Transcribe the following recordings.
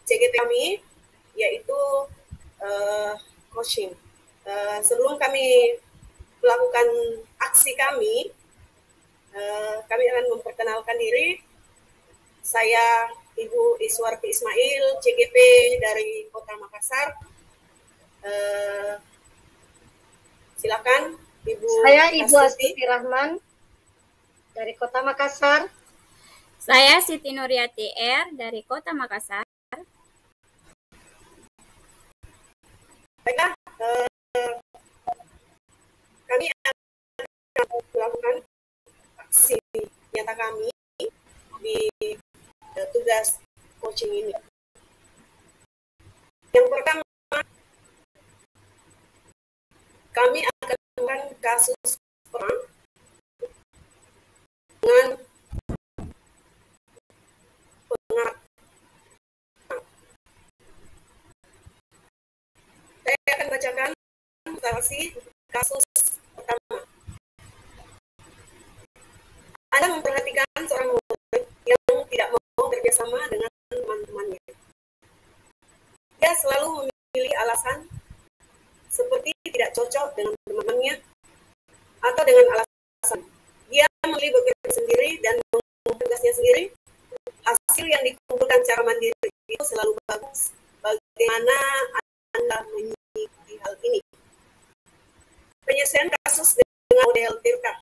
CGP kami yaitu coaching. Sebelum kami melakukan aksi kami akan memperkenalkan diri. Saya Ibu Iswarti Ismail, CGP dari Kota Makassar. Silakan Ibu. Saya Ibu Astuti Rahman dari Kota Makassar. Saya Siti Nuriati R dari Kota Makassar. Baiklah, kami akan melakukan aksi nyata kami di tugas coaching ini. Yang pertama, kami akan melakukan kasus perang dengan pengarang. Saya akan bacakan versi kasus pertama. Anda memperhatikan seorang murid yang tidak mau kerjasama dengan teman-temannya. Dia selalu memilih alasan seperti tidak cocok dengan teman-temannya atau dengan alasan dia memilih bekerja sendiri dan mengumpulkan tugasnya sendiri. Hasil yang dikumpulkan secara mandiri itu selalu bagus. Bagaimana Anda menyikapi hal ini? Penyelesaian kasus dengan model Tirta.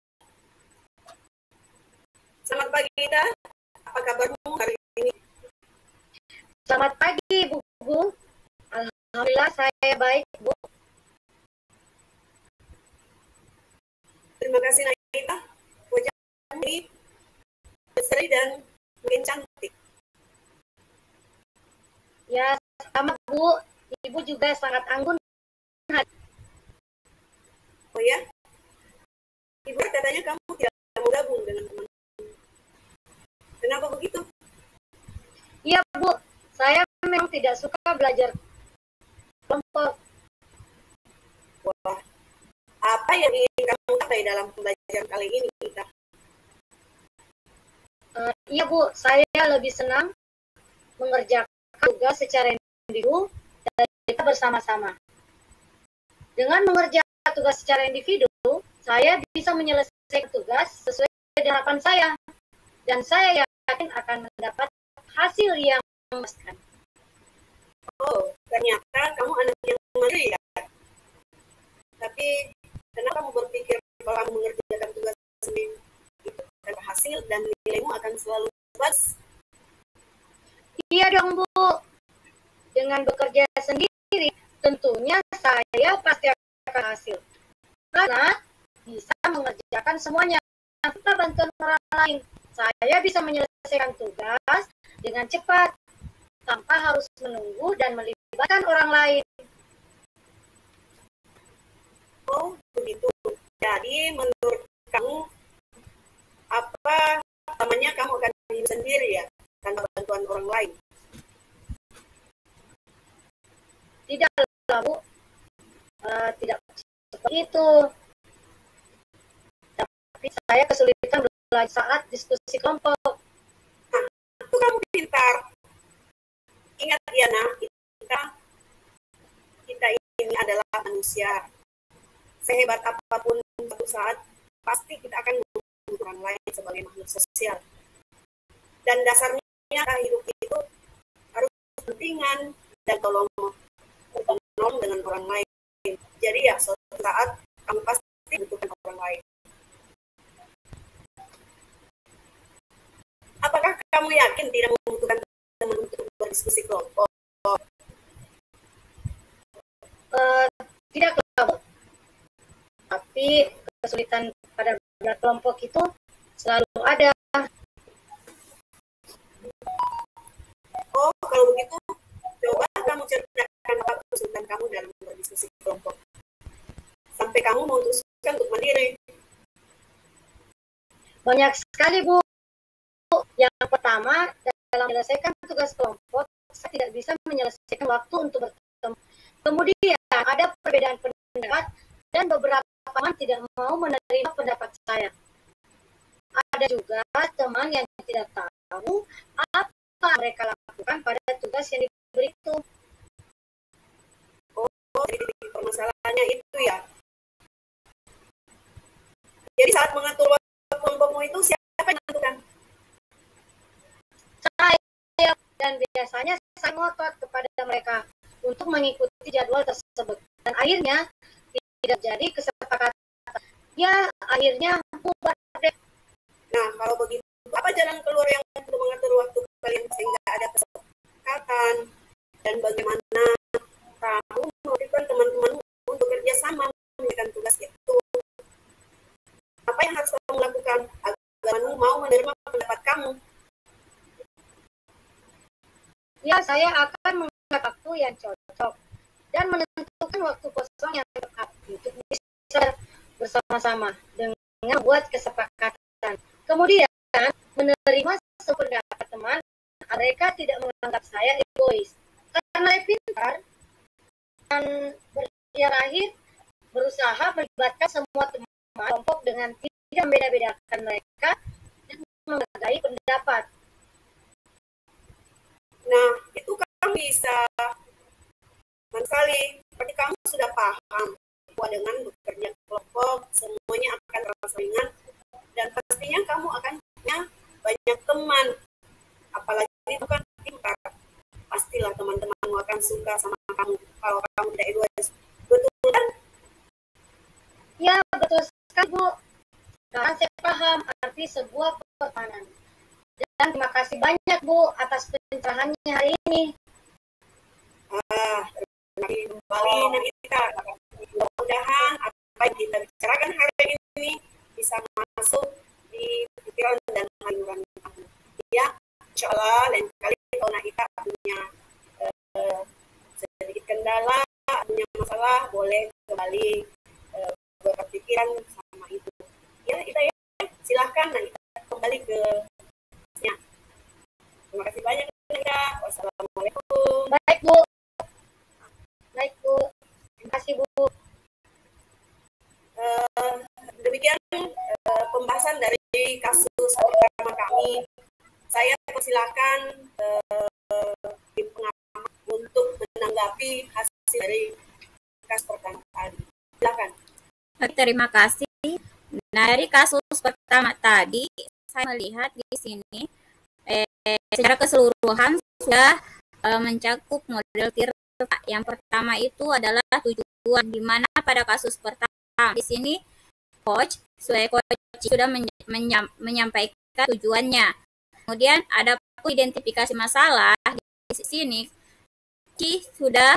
Selamat pagi, Ida. Apa kabarmu hari ini? Selamat pagi, Bu. Alhamdulillah saya baik, Bu. Terima kasih, Naida. Wajahmu ini berseri dan makin cantik. Ya, sama Bu. Ibu juga sangat anggun. Oh ya? Ibu katanya kamu tidak mau gabung dengan teman. Kenapa begitu? Iya, Bu. Saya memang tidak suka belajar kelompok. Wah, apa yang ingin kamu capai dalam pembelajaran kali ini, Ida? Iya, Bu. Saya lebih senang mengerjakan tugas secara individu dan kita bersama-sama. Dengan mengerjakan tugas secara individu, saya bisa menyelesaikan tugas sesuai dengan harapan saya. Dan saya yakin akan mendapat hasil yang memuaskan. Oh, ternyata kamu anak yang mandiri ya? Tapi kenapa kamu berpikir kalau kamu mengerjakan tugas sendiri itu tanpa hasil dan nilaimu akan selalu bagus? Iya dong, Bu. Dengan bekerja sendiri, tentunya saya pasti akan hasil. Karena bisa mengerjakan semuanya tanpa bantuan orang lain. Saya bisa menyelesaikan tugas dengan cepat, tanpa harus menunggu dan melibatkan orang lain. Oh, begitu. Jadi menurut kamu, apa namanya kamu akan hidup sendiri ya, tanpa bantuan orang lain? Tidak lah, Bu. Tidak seperti itu. Tapi saya kesulitan belajar saat diskusi kelompok. Itu kamu pintar. Ingat ya, Nak, kita ini adalah manusia. Sehebat apapun suatu saat, pasti kita akan membutuhkan orang lain sebagai makhluk sosial. Dan dasarnya hidup itu harus kepentingan dan tolong menolong dengan orang lain. Jadi ya, suatu saat kamu pasti membutuhkan orang lain. Apakah kamu yakin tidak membutuhkan teman untuk berdiskusi kelompok? Tidak lah, Bu. Tapi kesulitan pada berkelompok itu selalu ada. Oh, kalau begitu, coba kamu ceritakan apa kesulitan kamu dalam berdiskusi kelompok. Sampai kamu memutuskan untuk mandiri. Banyak sekali, Bu. Yang pertama, dalam menyelesaikan tugas kelompok, saya tidak bisa menyelesaikan waktu untuk bertemu. Kemudian ada perbedaan pendapat dan beberapa teman tidak mau menerima pendapat saya. Ada juga teman yang tidak tahu apa mereka lakukan pada tugas yang diberi itu. Oh, jadi permasalahannya itu ya. Jadi saat mengatur waktu kelompokmu itu siapa yang menentukan? Saya, dan biasanya saya ngotot kepada mereka untuk mengikuti jadwal tersebut. Dan akhirnya tidak jadi kesepakatan. Ya, akhirnya bubar deh. Nah, kalau begitu, apa jalan keluar yang untuk mengatur waktu kalian sehingga ada kesepakatan? Dan bagaimana kamu memotivasi teman-temanmu untuk kerja sama mengerjakan tugas itu? Apa yang harus kamu lakukan agar temanmu mau menerima pendapat kamu? Ya, saya akan mengatur waktu yang cocok dan menentukan waktu kosong yang tepat untuk bisa bersama-sama dengan membuat kesepakatan. Kemudian menerima sependapat teman, mereka tidak menganggap saya egois. Karena saya pintar dan yang akhir berusaha melibatkan semua teman kelompok dengan tidak membeda-bedakan mereka dan menghargai pendapat. Nah, itu kamu bisa sekali. Berarti kamu sudah paham bahwa dengan bekerja kelompok semuanya akan terasa ringan dan pastinya kamu akan punya banyak teman. Apalagi itu kan pintar. Pastilah teman-temanmu akan suka sama kamu kalau kamu tidak egois. Betul kan? Ya, betul sekali, Bu. Sekarang saya paham arti sebuah pertemanan. Dan terima kasih banyak, Bu, atas pencerahannya hari ini. Terima kasih kembali nanti kita mudah-mudahan apa yang kita bicarakan hari ini bisa masuk di pikiran dan hati nurani kamu. Ya, insya Allah lain kali kalau kita punya sedikit kendala, punya masalah, boleh kembali berpikiran sama itu. Ya, kita ya, silahkan nanti kita kembali ke ya. Terima kasih banyak ya. Wassalamualaikum. Baik, Bu. Baik, Bu. Terima kasih, Bu. Demikian pembahasan dari kasus pertama kami. Saya persilahkan tim pengamat untuk menanggapi hasil dari kasus pertama tadi. Silakan. Terima kasih. Nah, dari kasus pertama tadi, saya melihat di sini secara keseluruhan sudah mencakup model TIRTA. Yang pertama itu adalah tujuan, di mana pada kasus pertama di sini coach sudah menyampaikan tujuannya. Kemudian ada identifikasi masalah di sini. Sudah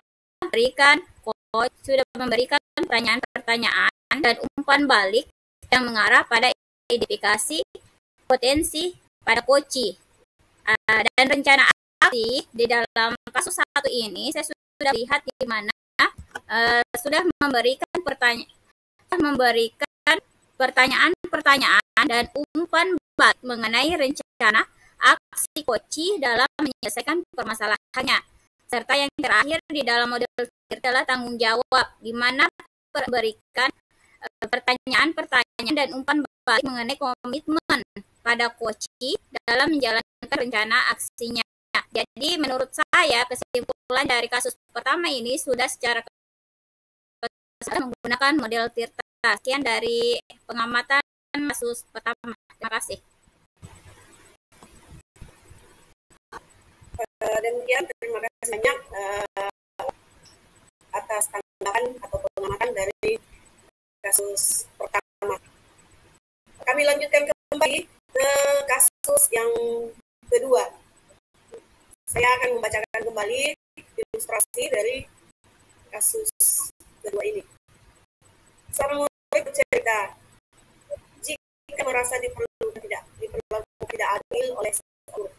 memberikan pertanyaan dan umpan balik yang mengarah pada identifikasi potensi pada koci. Dan rencana aksi di dalam kasus satu ini saya sudah lihat di mana sudah memberikan pertanyaan dan umpan balik mengenai rencana aksi koci dalam menyelesaikan permasalahannya. Serta yang terakhir di dalam model adalah tanggung jawab, di mana memberikan pertanyaan-pertanyaan dan umpan balik mengenai komitmen pada koci dalam menjalankan rencana aksinya. Jadi menurut saya kesimpulan dari kasus pertama ini sudah secara menggunakan model TIRTA. Sekian dari pengamatan kasus pertama. Terima kasih. Demikian, terima kasih banyak atas tanggapan atau pengamatan dari kasus pertama. Kami lanjutkan kembali ke kasus yang kedua. Saya akan membacakan kembali ilustrasi dari kasus kedua ini. Seorang murid bercerita, jika merasa diperlakukan tidak adil oleh seorang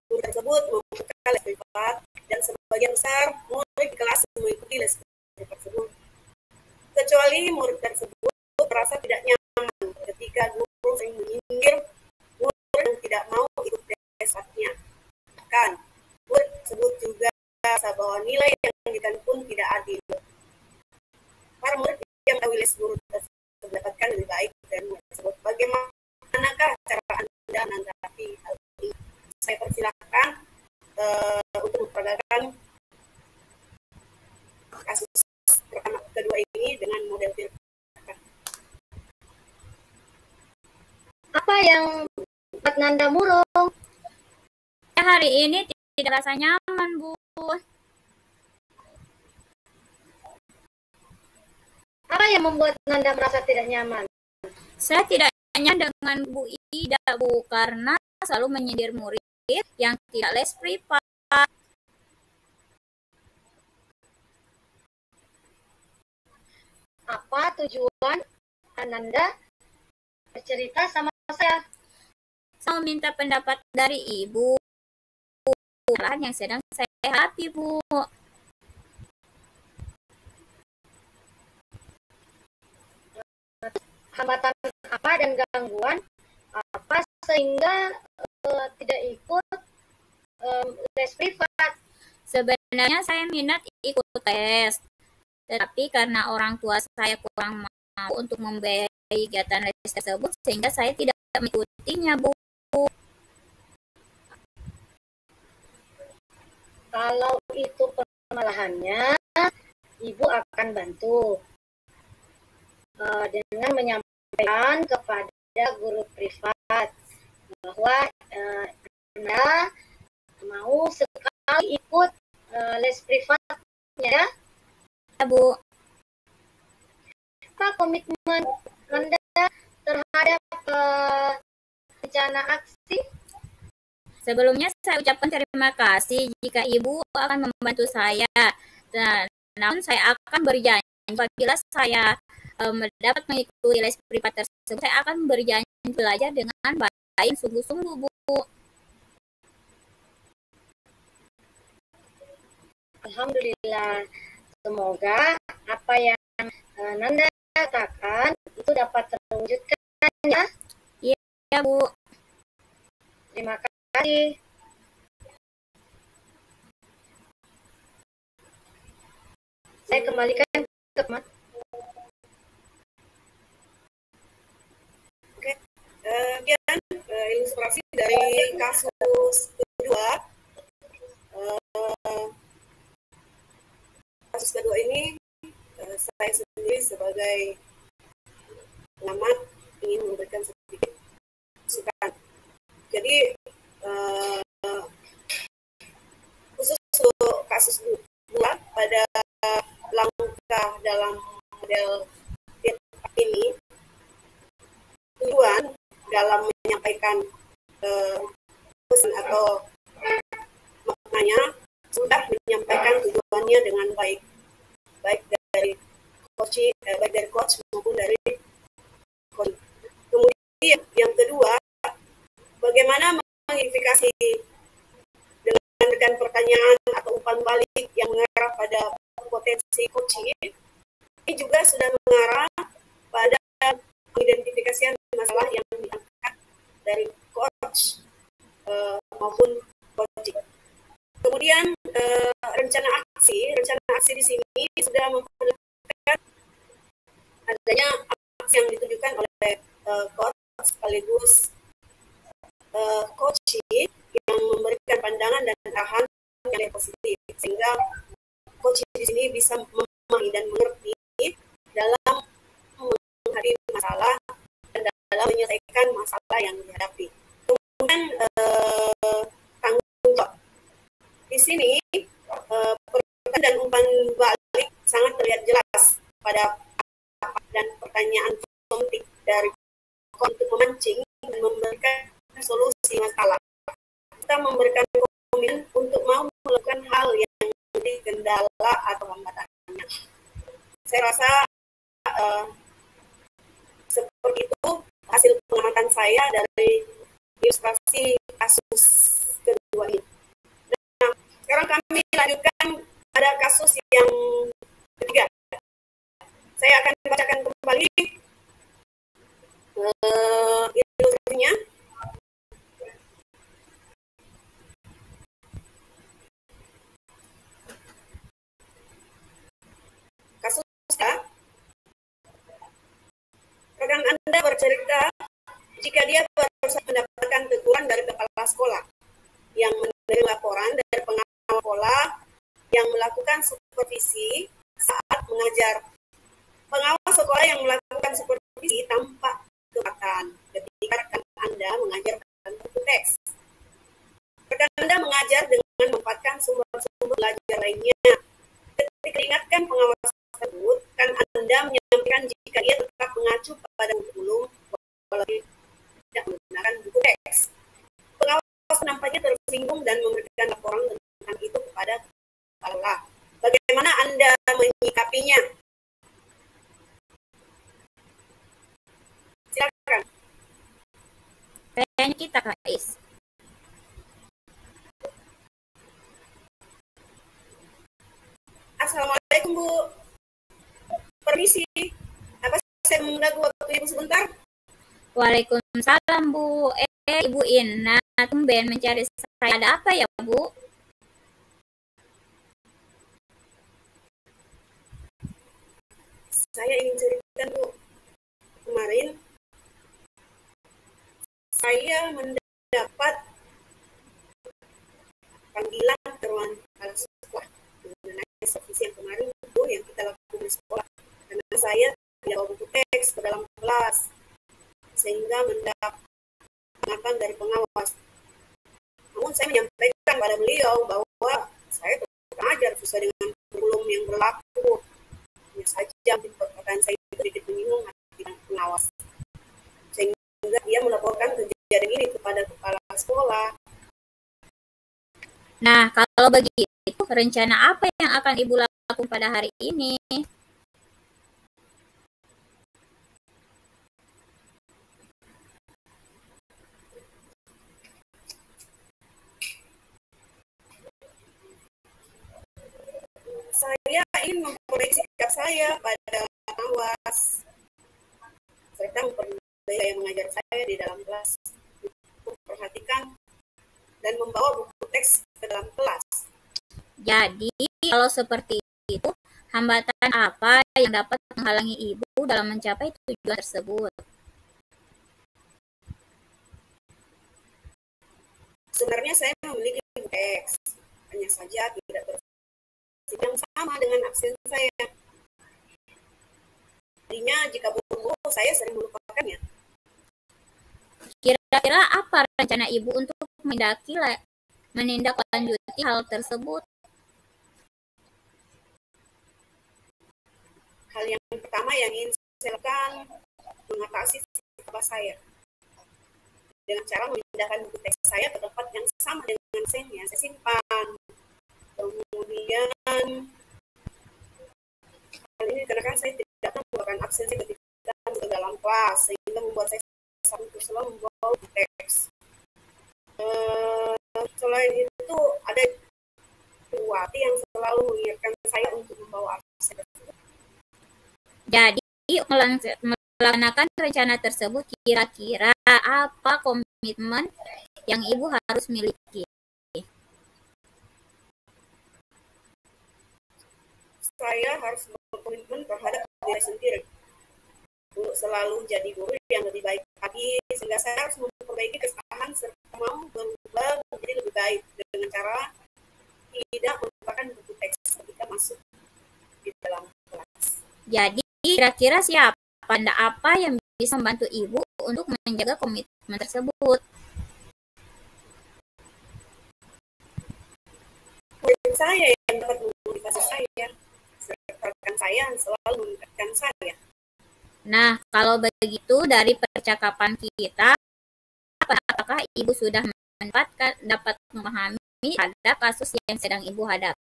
guru tersebut membuka les privat dan sebagian besar murid di kelas mengikuti les privat tersebut. Kecuali murid tersebut merasa tidak nyaman ketika guru sering menyindir murid yang tidak mau ikut les privatnya. Bahkan murid tersebut juga merasa bahwa nilai yang diberikan pun tidak adil. Para murid yang tahu les guru tersebut mendapatkan lebih baik dari murid tersebut. Bagaimanakah cara Anda menanggapi hal ini? Saya persilakan digunakan untuk memperagakan kasus pertama kedua ini dengan model tirta. Apa yang buat Nanda murung? Hari ini tidak rasa nyaman, Bu. Apa yang membuat Nanda merasa tidak nyaman? Saya tidak nyaman dengan Bu Ida, Bu, karena selalu menyindir murid yang tidak les privat. Apa tujuan Ananda bercerita sama saya? Saya minta pendapat dari Ibu yang sedang saya hadapi, Bu. Hambatan apa dan gangguan apa sehingga tidak ikut les privat? Sebenarnya saya minat ikut tes, tetapi karena orang tua saya kurang mau untuk membiayai kegiatan les tersebut, sehingga saya tidak mengikutinya, Bu. Kalau itu permasalahannya, Ibu akan bantu dengan menyampaikan kepada guru privat bahwa Anda mau sekali ikut les privatnya, Ya, Bu. apa komitmen Anda terhadap rencana aksi? Sebelumnya saya ucapkan terima kasih jika Ibu akan membantu saya. Dan namun saya akan berjanji apabila saya dapat mengikuti les privat tersebut, saya akan berjanji belajar dengan baik, sungguh-sungguh, Bu. Alhamdulillah. Semoga apa yang Nanda katakan itu dapat terwujudkan ya. Ya, Bu. Terima kasih. Saya kembalikan ke teman. Oke, kemudian ilustrasi dari kasus kedua. Kasus kedua ini saya sendiri sebagai pengamat ingin memberikan sedikit masukan. Jadi khusus untuk kasus dua pada langkah dalam model ini, tujuan dalam menyampaikan pesan atau maknanya sudah menyampaikan tujuannya dengan baik dari coach maupun dari coach. Kemudian yang kedua, bagaimana mengidentifikasi dengan pertanyaan atau umpan balik yang mengarah pada potensi coaching. Ini juga sudah mengarah pada mengidentifikasi masalah yang diangkat dari coach maupun coaching. Kemudian rencana aksi di sini sudah memperlihatkan adanya aksi yang ditujukan oleh coach sekaligus coaching yang memberikan pandangan dan arahan yang positif, sehingga coaching di sini bisa memahami dan mengerti dalam menghadapi masalah dan dalam menyelesaikan masalah yang dihadapi. Kemudian tanggung jawab. Di sini pertanyaan dan umpan balik sangat terlihat jelas pada dan pertanyaan penting dari untuk memancing dan memberikan solusi masalah. Kita memberikan komitmen untuk mau melakukan hal yang menjadi kendala atau hambatannya. Saya rasa seperti itu hasil pengamatan saya dari ilustrasi kasus kedua ini. Nah, sekarang kami lanjutkan pada kasus yang ketiga. Saya akan bacakan kembali ilustrasinya. Kasus rekan Anda bercerita jika dia baru saja mendapatkan teguran dari kepala sekolah yang dari laporan dari pengawal sekolah yang melakukan supervisi saat mengajar. Pengawal sekolah yang melakukan supervisi tampak keberatan ketika rekan Anda mengajar dalam buku teks. Rekan Anda mengajar dengan memanfaatkan sumber-sumber belajar lainnya. Ketika diingatkan pengawas tersebut, kan Anda menyampaikan jika ia tetap mengacu pada kurikulum walaupun tidak menggunakan buku teks. Pengawas nampaknya tersinggung dan memberikan laporan tentang itu kepada kepala. Bagaimana Anda menyikapinya? Silakan. Kayaknya kita Kak Is. Assalamualaikum Bu. Permisi. Apa saya mengganggu waktu Ibu sebentar? Waalaikumsalam Bu. Ibu Inna, tumben mencari saya. Ada apa ya Bu? Saya ingin ceritakan Bu. Kemarin saya mendapat panggilan ke ruang kepala sekolah mengenai supervisi yang kemarin itu yang kita lakukan di sekolah, karena saya tidak bawa buku teks ke dalam kelas sehingga mendapat peringatan dari pengawas. Namun saya menyampaikan pada beliau bahwa saya tetap mengajar sesuai dengan kurikulum yang berlaku. Hanya saja perkataan saya itu sedikit menyinggung hati pengawas, sehingga dia melaporkan kejadian ini kepada kepala sekolah. Nah, kalau begitu, rencana apa yang akan Ibu lakukan pada hari ini? Saya ingin memperbaiki sikap saya pada pengawas serta memperbaiki gaya mengajar saya di dalam kelas, memperhatikan dan membawa buku teks ke dalam kelas. Jadi, kalau seperti itu, hambatan apa yang dapat menghalangi Ibu dalam mencapai tujuan tersebut? Sebenarnya saya memiliki buku teks, hanya saja tidak berfungsi yang sama dengan absen saya. Jadinya jika buru-buru saya sering melupakannya. Kira-kira apa rencana Ibu untuk menindaklanjuti hal tersebut? Hal yang pertama yang ingin saya lakukan mengatasi sikap saya dengan cara memindahkan buku teks saya ke tempat yang sama dengan yang saya simpan. Kemudian hal ini karena saya tidak melakukan absen ketika ke dalam kelas, sehingga membuat saya selalu membawa buku teks. Selain itu ada Wati yang selalu mengingatkan saya untuk membawa absen tersebut. Jadi, melaksanakan rencana tersebut, kira-kira apa komitmen yang Ibu harus miliki? Saya harus berkomitmen terhadap diri sendiri untuk selalu jadi guru yang lebih baik lagi, sehingga saya harus memperbaiki kesalahan serta mau berubah menjadi lebih baik dengan cara tidak melupakan buku teks ketika masuk di dalam kelas. Jadi, kira-kira siapa apa yang bisa membantu Ibu untuk menjaga komitmen tersebut? Murid saya yang dapat memotivasi saya, rekan saya yang selalu mengingatkan saya. Nah, kalau begitu dari percakapan kita, apakah Ibu sudah dapat memahami ada kasus yang sedang Ibu hadapi?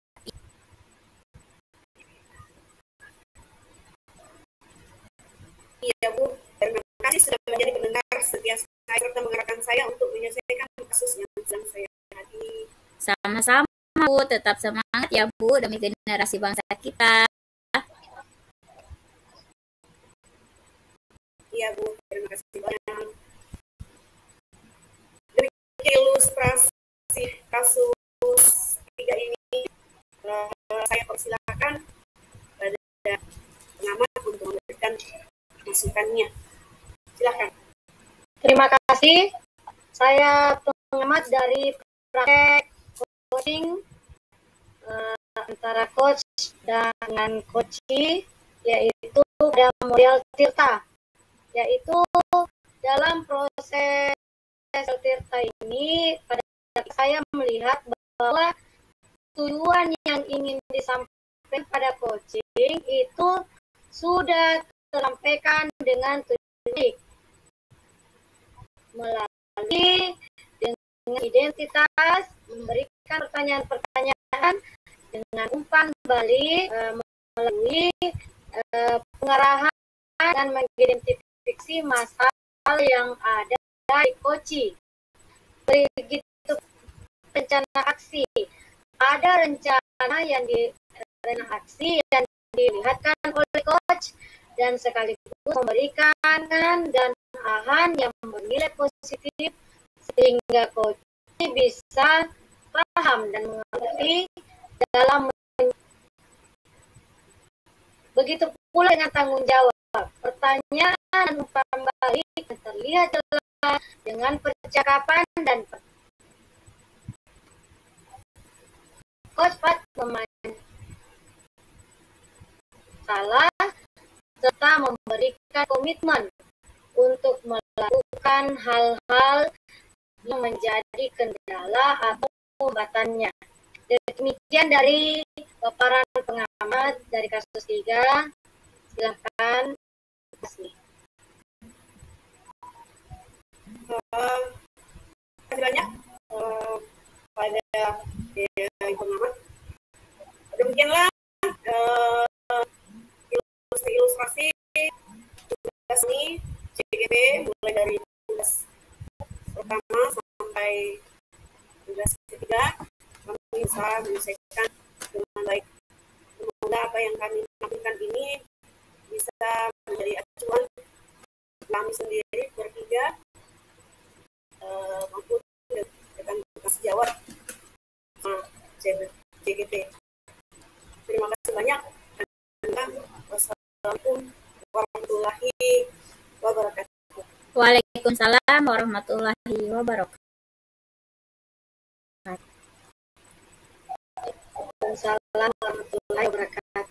Iya Bu, terima kasih sudah menjadi pendengar setia saya serta mengarahkan saya untuk menyelesaikan kasus yang sedang saya hadapi. Sama-sama Bu, tetap semangat ya Bu demi generasi bangsa kita. Iya Bu, terima kasih banyak. Demikian ilustrasi kasus 3 ini, saya persilakan pada pengamat untuk memberikan masukannya. Silakan. Terima kasih. Saya pengamat dari praktek coaching antara coach dengan coachee, yaitu pada model Tirta, yaitu dalam proses Tirta ini pada saya melihat bahwa tujuan yang ingin disampaikan pada coaching itu sudah tersampaikan dengan tujuan melalui dengan identitas, memberikan pertanyaan-pertanyaan dengan umpan balik, melalui pengarahan dan mengidentifikasi masalah yang ada di coaching. Begitu rencana aksi, ada rencana aksi yang dilihatkan oleh coach dan sekaligus memberikan dan arahan yang bernilai positif sehingga coach bisa paham dan mengerti dalam. Begitu pula dengan tanggung jawab. Pertanyaan dan umpan balik terlihat jelas dengan percakapan dan coach Pat salah serta memberikan komitmen untuk melakukan hal-hal yang menjadi kendala atau hambatannya. Demikian dari paparan pengamat dari kasus 3. Silakan. Terima kasih banyak pada pengamat. Demikianlah ilustrasi tugas ini CGP mulai dari tugas pertama sampai tugas ketiga. Kami bisa menyelesaikan dengan baik. Semoga apa yang kami lakukan ini bisa menjadi acuan kami sendiri bertiga maupun rekan-rekan sejawat CGP. Terima kasih banyak. Wassalamualaikum warahmatullahi wabarakatuh. Waalaikumsalam warahmatullahi wabarakatuh. Waalaikumsalam warahmatullahi wabarakatuh.